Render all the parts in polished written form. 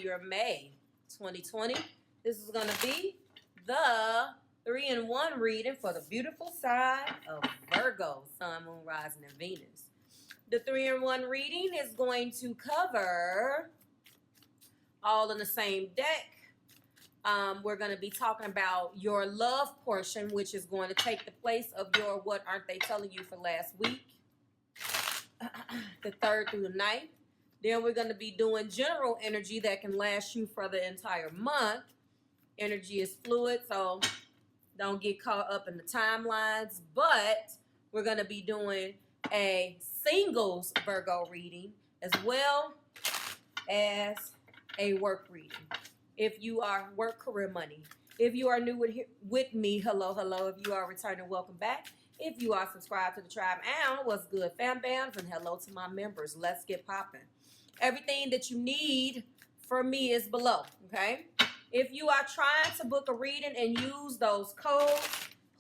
your May 2020. This is going to be the 3-in-1 reading for the beautiful sign of Virgo, Sun, Moon, Rising, and Venus. The 3-in-1 reading is going to cover all in the same deck. We're going to be talking about your love portion, which is going to take the place of your what aren't they telling you for last week, the 3rd through the 9th. Then we're going to be doing general energy that can last you for the entire month. Energy is fluid, so don't get caught up in the timelines. But we're going to be doing a singles Virgo reading as well as a work reading. If you are work, career, money. If you are new with me, hello, hello. If you are returning, welcome back. If you are subscribed to the tribe, and what's good, fam bams, and hello to my members. Let's get popping. Everything that you need from me is below, okay? If you are trying to book a reading and use those codes,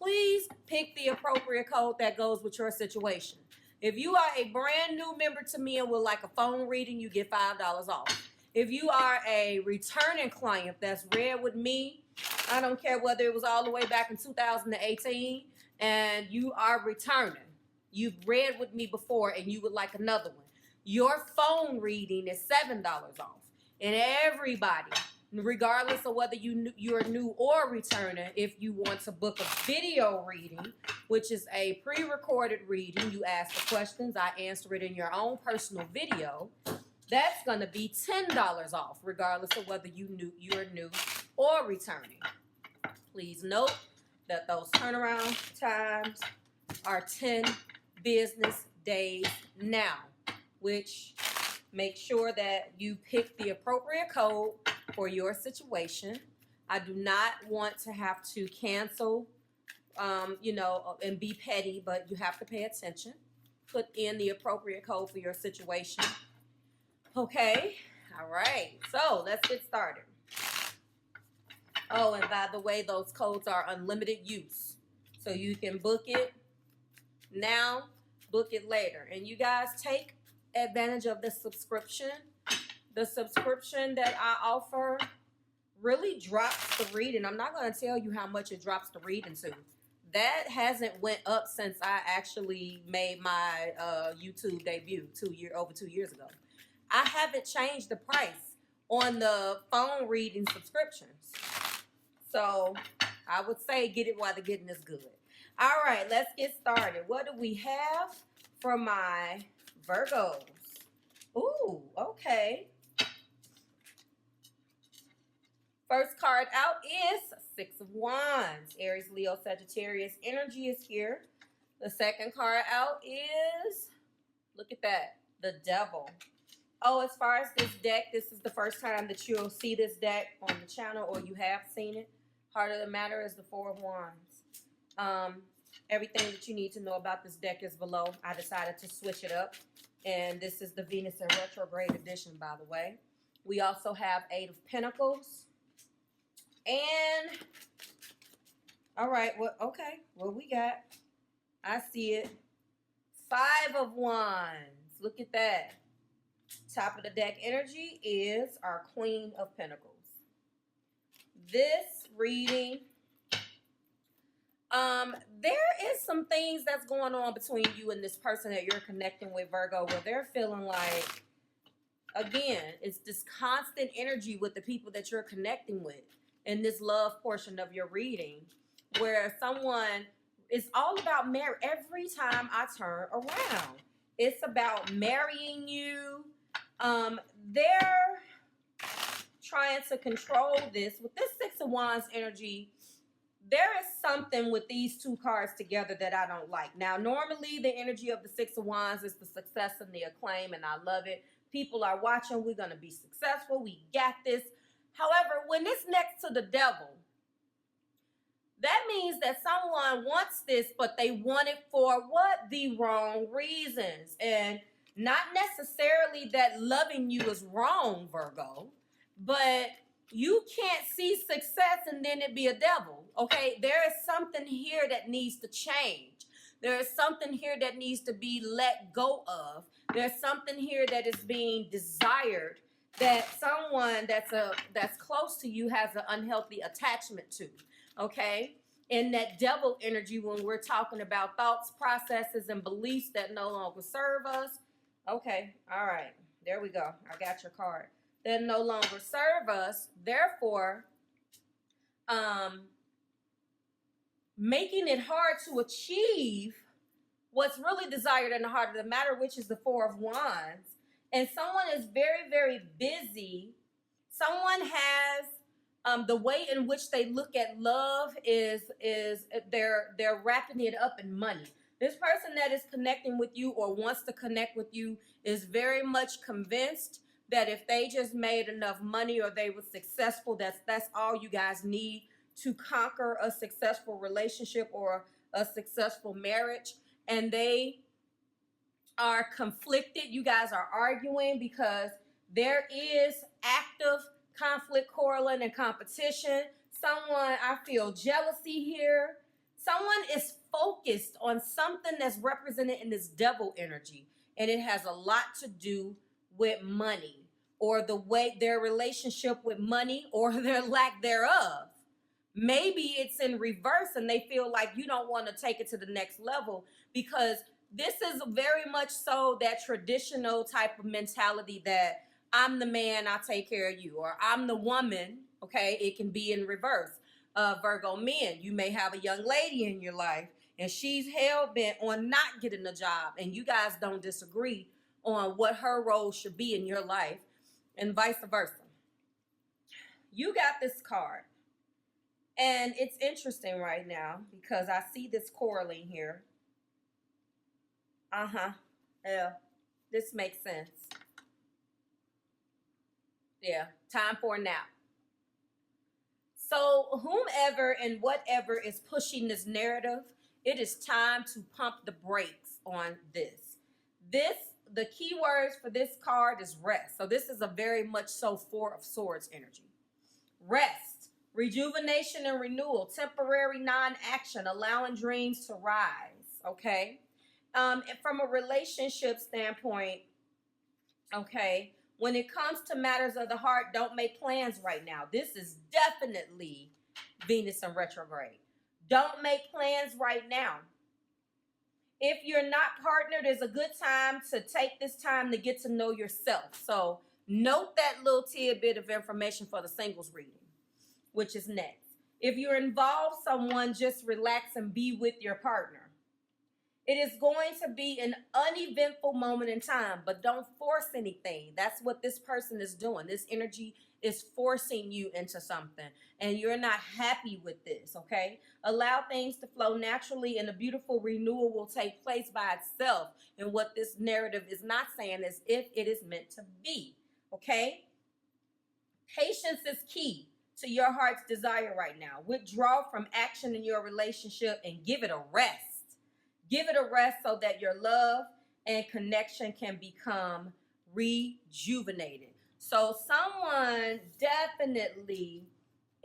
please pick the appropriate code that goes with your situation. If you are a brand new member to me and would like a phone reading, you get $5 off. If you are a returning client that's read with me, I don't care whether it was all the way back in 2018 and you are returning. You've read with me before and you would like another one. Your phone reading is $7 off. And everybody, regardless of whether you're new or returning, if you want to book a video reading, which is a pre-recorded reading, you ask the questions, I answer it in your own personal video. That's going to be $10 off, regardless of whether you're new or returning. Please note that those turnaround times are 10 business days now, which make sure that you pick the appropriate code for your situation. I do not want to have to cancel, and be petty, but you have to pay attention. Put in the appropriate code for your situation. Okay, all right, so let's get started. Oh, and by the way, those codes are unlimited use. So you can book it now, book it later. And you guys take advantage of the subscription. The subscription that I offer really drops the reading. I'm not going to tell you how much it drops the reading to. That hasn't went up since I actually made my YouTube debut over 2 years ago. I haven't changed the price on the phone reading subscriptions. So I would say get it while the getting is good. All right, let's get started. What do we have for my Virgos? Ooh, okay. First card out is 6 of Wands. Aries, Leo, Sagittarius energy is here. The second card out is, look at that, the Devil. Oh, as far as this deck, this is the first time that you'll see this deck on the channel, or you have seen it. Heart of the matter is the 4 of Wands. Everything that you need to know about this deck is below. I decided to switch it up. And this is the Venus in Retrograde edition, by the way. We also have 8 of Pentacles. And, all right, well, okay, what we got? I see it. 5 of Wands. Look at that. Top of the deck energy is our Queen of Pentacles. This reading, there is some things that's going on between you and this person that you're connecting with, Virgo, where they're feeling like, again, it's this constant energy with the people that you're connecting with in this love portion of your reading, where someone is all about marriage. Every time I turn around, it's about marrying you. They're trying to control this. With this 6 of Wands energy, there is something with these two cards together that I don't like. Now, normally the energy of the 6 of Wands is the success and the acclaim, and I love it. People are watching. We're going to be successful. We got this. However, when it's next to the Devil, that means that someone wants this, but they want it for what? The wrong reasons. And not necessarily that loving you is wrong, Virgo, but you can't see success and then it be a devil, okay? There is something here that needs to change. There is something here that needs to be let go of. There's something here that is being desired that someone that's close to you has an unhealthy attachment to, okay? In that devil energy, when we're talking about thoughts, processes, and beliefs that no longer serve us. Okay, all right, there we go. I got your card. That no longer serve us, therefore, making it hard to achieve what's really desired in the heart of the matter, which is the Four of Wands. And someone is very, very busy. Someone has the way in which they look at love is they're wrapping it up in money. This person that is connecting with you or wants to connect with you is very much convinced that if they just made enough money or they were successful, that's all you guys need to conquer a successful relationship or a successful marriage. And they are conflicted. You guys are arguing because there is active conflict, quarreling, and competition. Someone, I feel jealousy here. Someone is focused on something that's represented in this devil energy, and it has a lot to do with money or the way their relationship with money or their lack thereof. Maybe it's in reverse and they feel like you don't want to take it to the next level because this is very much so that traditional type of mentality that I'm the man, I take care of you, or I'm the woman, okay? It can be in reverse. Virgo men, you may have a young lady in your life and she's hell-bent on not getting a job and you guys don't disagree on what her role should be in your life and vice versa. You got this card. And it's interesting right now because I see this quarreling here. Yeah, this makes sense. Yeah, time for a nap. So whomever and whatever is pushing this narrative, it is time to pump the brakes on this. The key words for this card is rest. So this is a very much so Four of Swords energy. Rest, rejuvenation and renewal, temporary non-action, allowing dreams to rise, okay? From a relationship standpoint, okay, when it comes to matters of the heart, don't make plans right now. This is definitely Venus in retrograde. Don't make plans right now. If you're not partnered, it's a good time to take this time to get to know yourself. So note that little tidbit of information for the singles reading, which is next. If you're involved, someone, just relax and be with your partner. It is going to be an uneventful moment in time, but don't force anything. That's what this person is doing. This energy is forcing you into something, and you're not happy with this, okay? Allow things to flow naturally, and a beautiful renewal will take place by itself. And what this narrative is not saying is if it is meant to be, okay? Patience is key to your heart's desire right now. Withdraw from action in your relationship and give it a rest. Give it a rest so that your love and connection can become rejuvenated. So someone definitely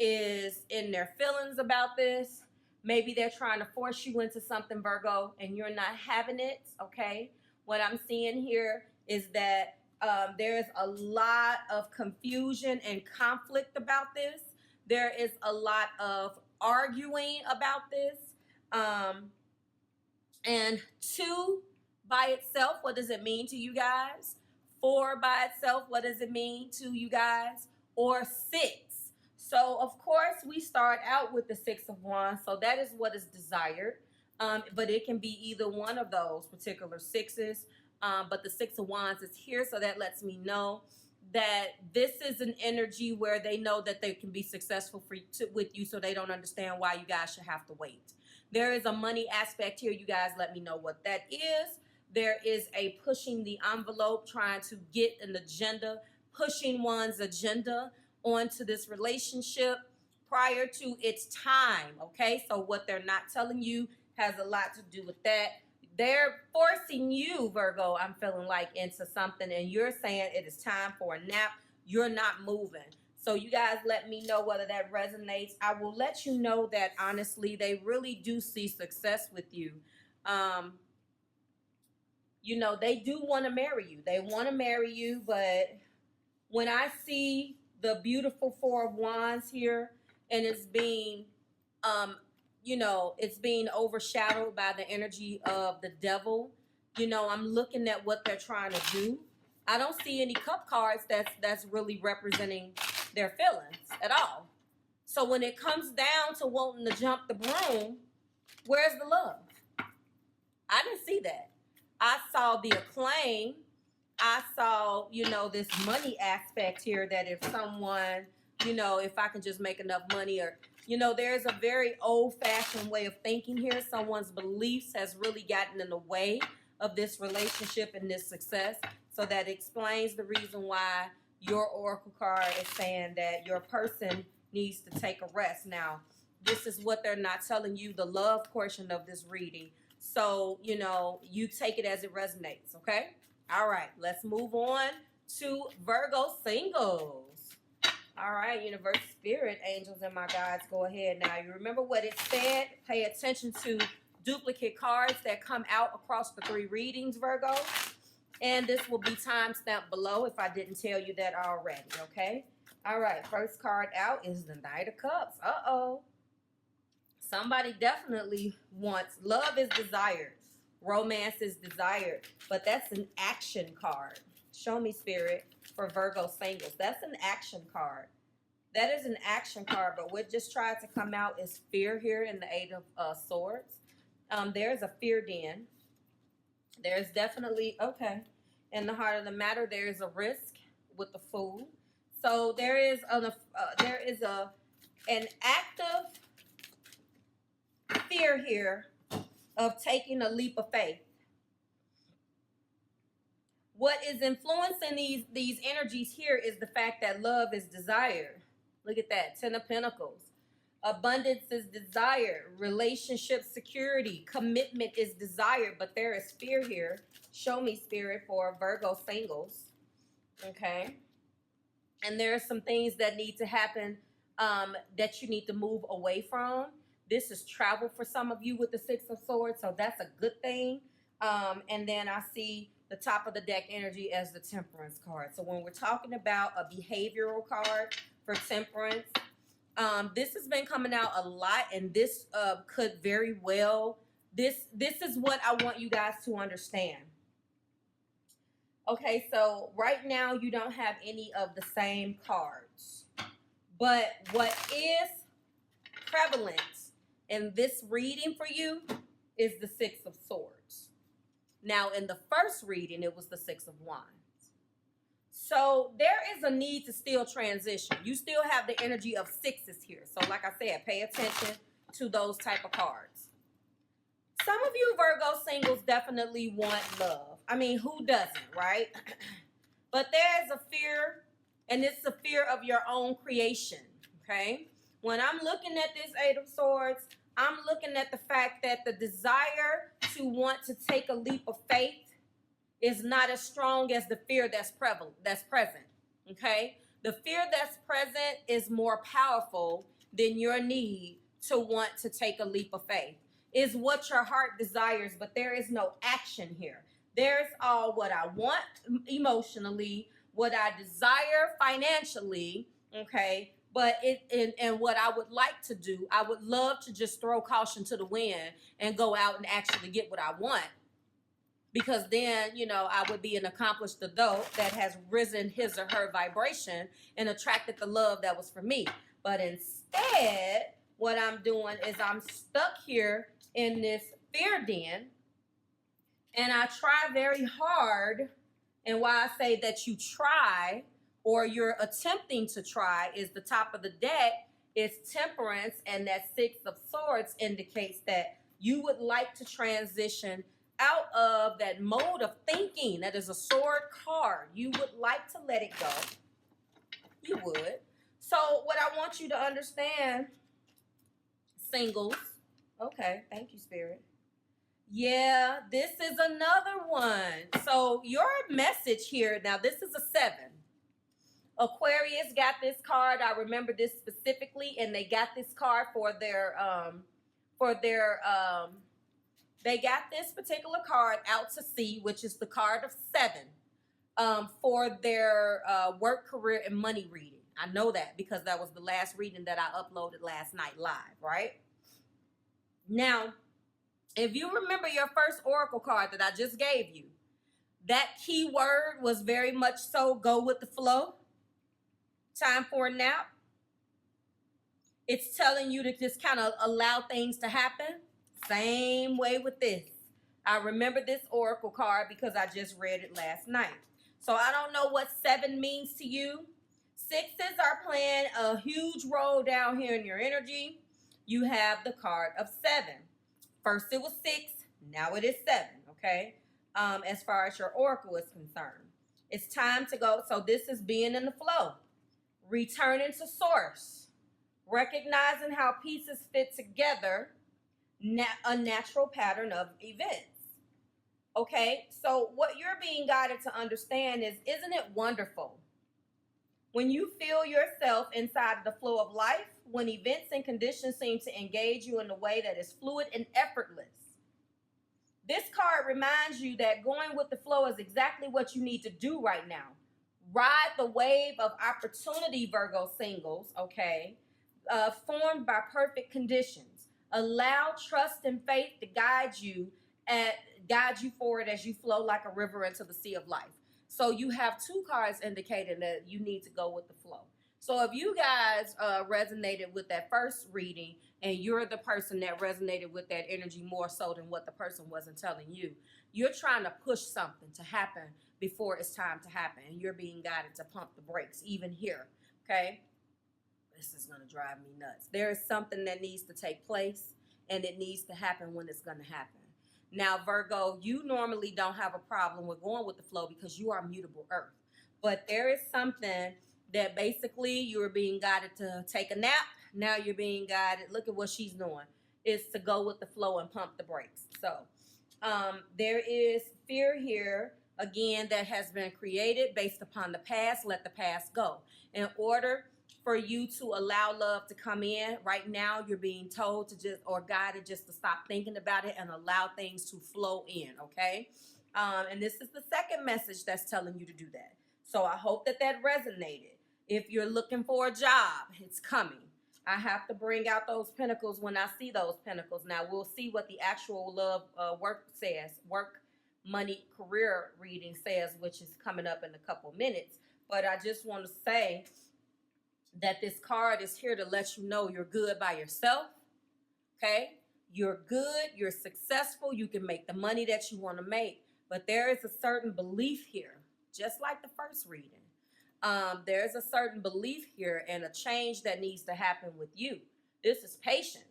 is in their feelings about this. Maybe they're trying to force you into something, Virgo, and you're not having it, okay? What I'm seeing here is that there's a lot of confusion and conflict about this. There is a lot of arguing about this. And 2 by itself, what does it mean to you guys? 4 by itself, what does it mean to you guys? Or 6. So, of course, we start out with the 6 of Wands. So that is what is desired. But it can be either one of those particular 6s. But the 6 of Wands is here. So that lets me know that this is an energy where they know that they can be successful with you. So they don't understand why you guys should have to wait. There is a money aspect here. You guys let me know what that is. There is a pushing the envelope, trying to get an agenda, pushing one's agenda onto this relationship prior to its time, okay? So what they're not telling you has a lot to do with that. They're forcing you, Virgo, I'm feeling like, into something, and you're saying it is time for a nap. You're not moving. So you guys let me know whether that resonates. I will let you know that, honestly, they really do see success with you. You know, they do want to marry you. They want to marry you, but when I see the beautiful Four of Wands here, and it's being, you know, it's being overshadowed by the energy of the devil, you know, I'm looking at what they're trying to do. I don't see any cup cards that's really representing their feelings at all. So when it comes down to wanting to jump the broom, where's the love? I didn't see that. I saw the acclaim. I saw, you know, this money aspect here, that if someone, you know, if I can just make enough money, or, you know, there's a very old-fashioned way of thinking here. Someone's beliefs has really gotten in the way of this relationship and this success. So that explains the reason why your oracle card is saying that your person needs to take a rest. Now, this is what they're not telling you, the love portion of this reading. So, you know, you take it as it resonates, okay? All right, let's move on to Virgo singles. All right, universe, spirit, angels, and my guides, go ahead. Now, you remember what it said? Pay attention to duplicate cards that come out across the 3 readings, Virgo. And this will be timestamped below if I didn't tell you that already, okay? All right, first card out is the Knight of Cups. Uh-oh. Somebody definitely wants, love is desired. Romance is desired. But that's an action card. Show me, Spirit, for Virgo singles. That's an action card. That is an action card. But what just tried to come out is fear here in the 8 of Swords. There's a fear den. There's definitely, okay, in the heart of the matter, there is a risk with the Fool. So there is an active fear here of taking a leap of faith. What is influencing these energies here is the fact that love is desired. Look at that, 10 of Pentacles. Abundance is desired. Relationship security, commitment is desired, but there is fear here. Show me, Spirit, for Virgo singles. Okay. And there are some things that need to happen that you need to move away from. This is travel for some of you with the 6 of Swords, so that's a good thing. And then I see the top of the deck energy as the Temperance card. So when we're talking about a behavioral card for Temperance, this has been coming out a lot, and this could very well, this is what I want you guys to understand. Okay, so right now you don't have any of the same cards. But what is prevalent in this reading for you is the 6 of Swords. Now, in the first reading, it was the 6 of Wands. So there is a need to still transition. You still have the energy of 6s here. So like I said, pay attention to those type of cards. Some of you Virgo singles definitely want love. I mean, who doesn't, right? But there's a fear, and it's a fear of your own creation, okay? When I'm looking at this 8 of Swords, I'm looking at the fact that the desire to want to take a leap of faith is not as strong as the fear that's present, okay? The fear that's present is more powerful than your need to want to take a leap of faith. Is what your heart desires, but there is no action here. There's all what I want emotionally, what I desire financially, okay? But and what I would like to do, I would love to just throw caution to the wind and go out and actually get what I want. Because then, you know, I would be an accomplished adult that has risen his or her vibration and attracted the love that was for me. But instead, what I'm doing is I'm stuck here in this fear den, and I try very hard. And why I say that you try, or you're attempting to try, is the top of the deck is Temperance, and that 6 of Swords indicates that you would like to transition out of that mode of thinking. That is a sword card. You would like to let it go. You would. So what I want you to understand, singles, okay, thank you, Spirit. Yeah, this is another one. So your message here, now this is a 7. Aquarius got this card. I remember this specifically, and they got this card for their they got this particular card out to sea, which is the card of 7. for their work, career, and money reading. I know that because that was the last reading that I uploaded last night live, right? Now, if you remember your first oracle card that I just gave you, that key word was very much so go with the flow. Time for a nap. It's telling you to just kind of allow things to happen. Same way with this. I remember this oracle card because I just read it last night. So I don't know what 7 means to you. 6s are playing a huge role down here in your energy. You have the card of 7. First it was 6, now it is 7, okay? As far as your oracle is concerned. It's time to go. So this is being in the flow. Returning to source. Recognizing how pieces fit together. A natural pattern of events. Okay, so what you're being guided to understand is, isn't it wonderful when you feel yourself inside of the flow of life, when events and conditions seem to engage you in a way that is fluid and effortless? This card reminds you that going with the flow is exactly what you need to do right now. Ride the wave of opportunity, Virgo singles, okay, formed by perfect conditions. Allow trust and faith to guide you forward as you flow like a river into the sea of life. So you have 2 cards indicating that you need to go with the flow. So if you guys resonated with that first reading and you're the person that resonated with that energy more so than what the person wasn't telling you, you're trying to push something to happen before it's time to happen. And you're being guided to pump the brakes even here, okay? This is going to drive me nuts. There is something that needs to take place, and it needs to happen when it's going to happen. Now, Virgo, you normally don't have a problem with going with the flow because you are mutable earth. But there is something that basically you're being guided to take a nap. Now you're being guided. Look at what she's doing. Is to go with the flow and pump the brakes. So there is fear here, again, that has been created based upon the past. Let the past go. In order for you to allow love to come in, right now you're being told to just, or guided just to stop thinking about it and allow things to flow in, okay? And this is the second message that's telling you to do that. So I hope that that resonated. If you're looking for a job, it's coming. I have to bring out those pentacles when I see those pentacles. Now we'll see what the actual love work says, work, money, career reading says, which is coming up in a couple minutes. But I just want to say that this card is here to let you know you're good by yourself, okay? You're good, you're successful, you can make the money that you want to make, but there is a certain belief here, just like the first reading. There's a certain belief here and a change that needs to happen with you. This is patience.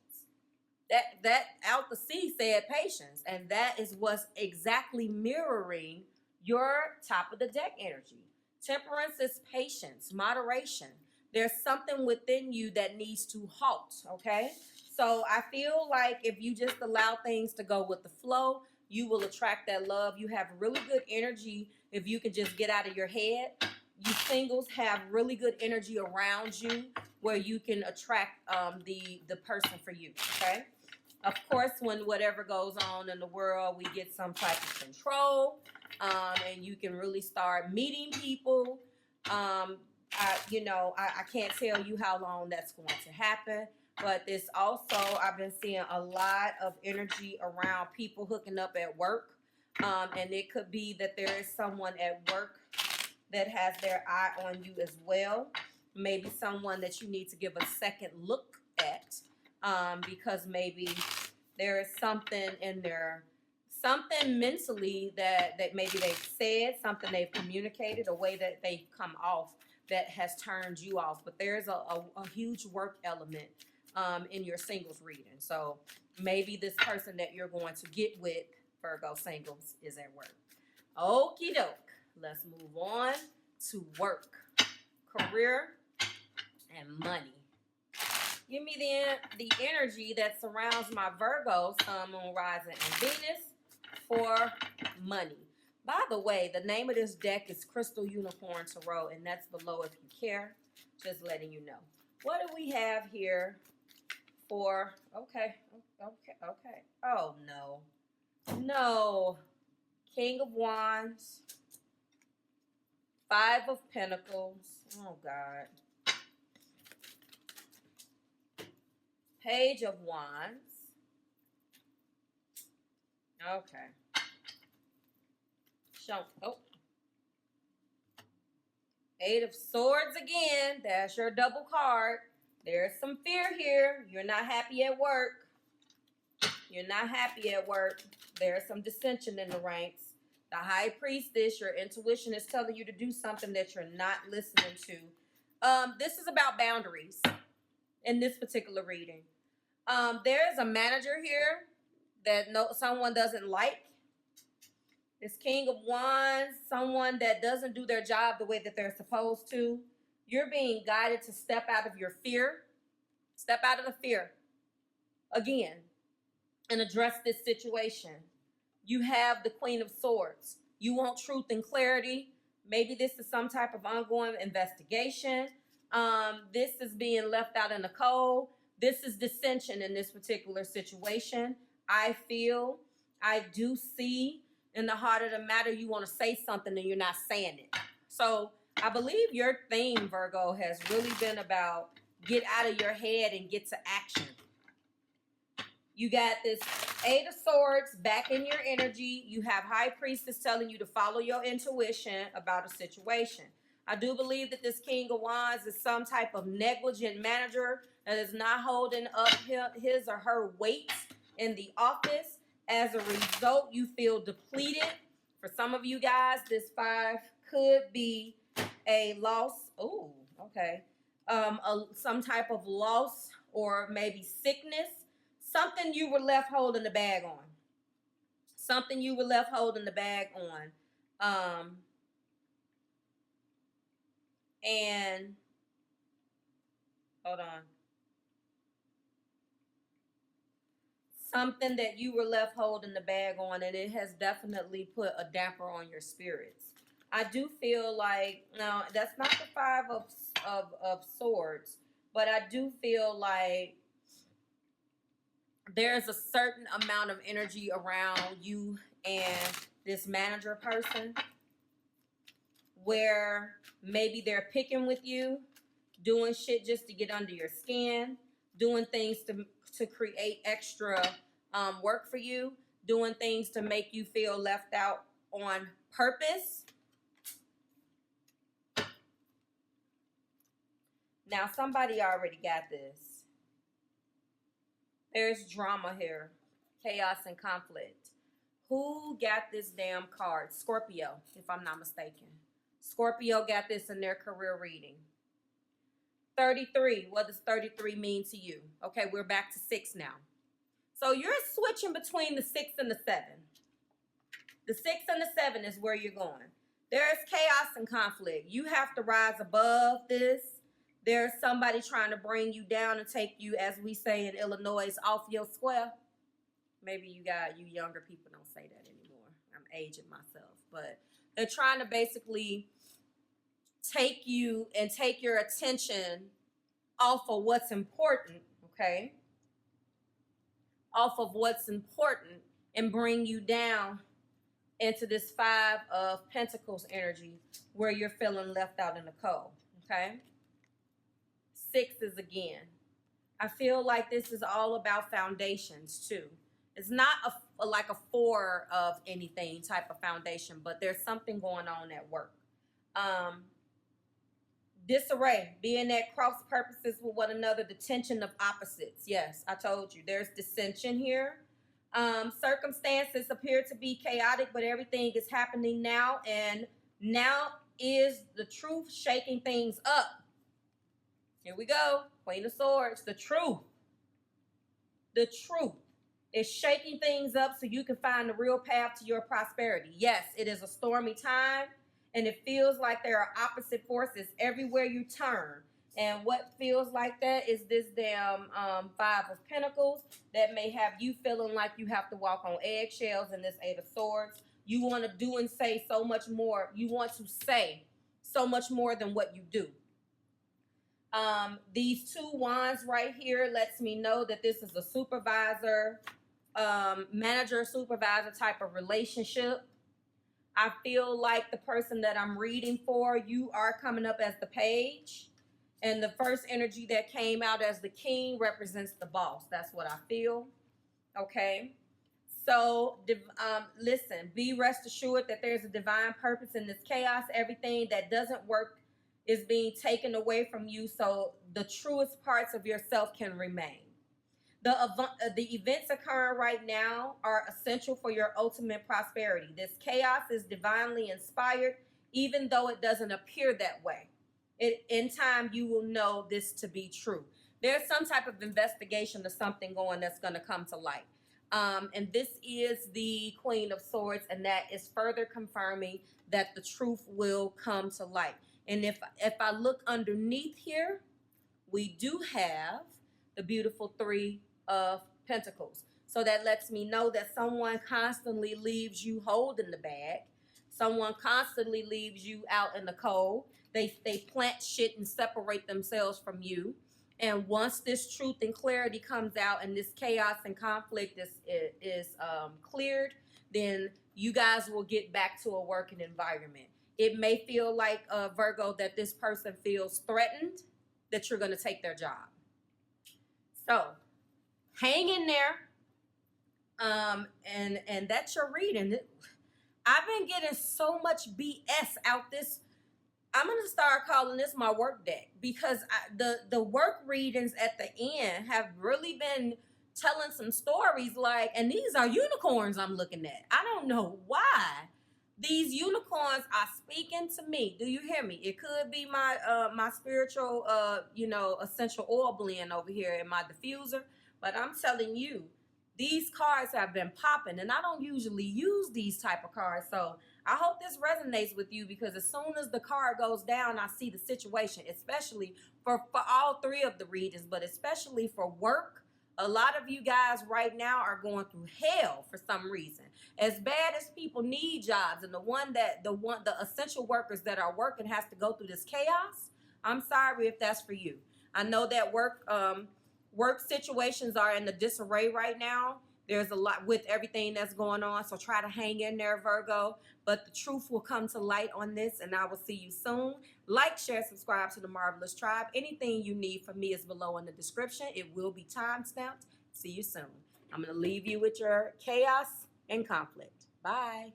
That out the sea said patience, and that is what's exactly mirroring your top of the deck energy. Temperance is patience, moderation. There's something within you that needs to halt, okay? So I feel like if you just allow things to go with the flow, you will attract that love. You have really good energy if you can just get out of your head. You singles have really good energy around you where you can attract the person for you, okay? Of course, when whatever goes on in the world, we get some type of control, and you can really start meeting people. I can't tell you how long that's going to happen, but this also, I've been seeing a lot of energy around people hooking up at work, and it could be that there is someone at work that has their eye on you as well. Maybe someone that you need to give a second look at, because maybe there is something in there, something mentally that maybe they've said, something they've communicated, a way that they've come off that has turned you off. But there's a huge work element in your singles reading. So maybe this person that you're going to get with, Virgo singles, is at work. Okie doke. Let's move on to work, career, and money. Give me the energy that surrounds my Virgo, Sun, Moon, Rising, and Venus for money. By the way, the name of this deck is Crystal Unicorn Tarot, and that's below if you care. Just letting you know. What do we have here for, okay. Oh, no. No. King of Wands. Five of Pentacles. Oh, God. Page of Wands. Okay. Oh. Eight of Swords again. That's your double card. There's some fear here. You're not happy at work. You're not happy at work. There's some dissension in the ranks. The High Priestess, your intuition is telling you to do something that you're not listening to. This is about boundaries in this particular reading. There's a manager here that someone doesn't like. This King of Wands, someone that doesn't do their job the way that they're supposed to. You're being guided to step out of your fear. Step out of the fear again and address this situation. You have the Queen of Swords. You want truth and clarity. Maybe this is some type of ongoing investigation. This is being left out in the cold. This is dissension in this particular situation. I do see in the heart of the matter, you want to say something and you're not saying it. So I believe your theme, Virgo, has really been about get out of your head and get to action. You got this Eight of Swords back in your energy. You have High Priestess telling you to follow your intuition about a situation. I do believe that this King of Wands is some type of negligent manager that is not holding up his or her weight in the office. As a result, you feel depleted. For some of you guys, this 5 could be a loss. Oh, okay. Some type of loss or maybe sickness. Something you were left holding the bag on. Something you were left holding the bag on. And hold on. Something that you were left holding the bag on, and it has definitely put a damper on your spirits. I do feel like, now that's not the 5 of Swords, but I do feel like there's a certain amount of energy around you and this manager person where maybe they're picking with you, doing shit just to get under your skin, doing things to create extra work for you, doing things to make you feel left out on purpose. Now, somebody already got this. There's drama here, chaos and conflict. Who got this damn card? Scorpio, if I'm not mistaken. Scorpio got this in their career reading. 33. What does 33 mean to you? Okay, we're back to 6 now. So you're switching between the 6 and the 7. The 6 and the 7 is where you're going. There's chaos and conflict. You have to rise above this. There's somebody trying to bring you down and take you, as we say in Illinois, off your square. Maybe you younger people don't say that anymore. I'm aging myself. But they're trying to basically take you and take your attention off of what's important, okay? Off of what's important and bring you down into this 5 of Pentacles energy where you're feeling left out in the cold, okay? 6 again. I feel like this is all about foundations too. It's not like a 4 of anything type of foundation, but there's something going on at work. Disarray, being at cross purposes with one another, the tension of opposites. Yes, I told you, there's dissension here. Circumstances appear to be chaotic, but everything is happening now, and now is the truth shaking things up. Here we go, Queen of Swords, the truth. The truth is shaking things up so you can find the real path to your prosperity. Yes, it is a stormy time, and it feels like there are opposite forces everywhere you turn. And what feels like that is this damn 5 of Pentacles that may have you feeling like you have to walk on eggshells in this 8 of Swords. You want to do and say so much more. You want to say so much more than what you do. These 2 wands right here lets me know that this is a supervisor, manager, supervisor type of relationship. I feel like the person that I'm reading for, you are coming up as the page. And the first energy that came out as the king represents the boss. That's what I feel. Okay. So, listen, be rest assured that there's a divine purpose in this chaos. Everything that doesn't work is being taken away from you so the truest parts of yourself can remain. The events occurring right now are essential for your ultimate prosperity. This chaos is divinely inspired, even though it doesn't appear that way. In time, you will know this to be true. There's some type of investigation or something going that's going to come to light. And this is the Queen of Swords, and that is further confirming that the truth will come to light. And if I look underneath here, we do have the beautiful Three of Pentacles. So that lets me know that someone constantly leaves you holding the bag. Someone constantly leaves you out in the cold. They plant shit and separate themselves from you. And once this truth and clarity comes out and this chaos and conflict is cleared, then you guys will get back to a working environment. It may feel like, Virgo, that this person feels threatened that you're going to take their job. So hang in there. And that's your reading. I've been getting so much BS out this. I'm going to start calling this my work deck, because the work readings at the end have really been telling some stories, like, and these are unicorns I'm looking at. I don't know why these unicorns are speaking to me. Do you hear me? It could be my my spiritual essential oil blend over here in my diffuser, but I'm telling you, these cards have been popping, and I don't usually use these type of cards. So I hope this resonates with you, because as soon as the card goes down, I see the situation, especially for all three of the readings, but especially for work. A lot of you guys right now are going through hell for some reason. As bad as people need jobs, and the essential workers that are working has to go through this chaos, I'm sorry if that's for you. I know that work situations are in the disarray right now. There's a lot with everything that's going on, so try to hang in there, Virgo. But the truth will come to light on this, and I will see you soon. Like, share, subscribe to the Marvelous Tribe. Anything you need from me is below in the description. It will be time-stamped. See you soon. I'm going to leave you with your chaos and conflict. Bye.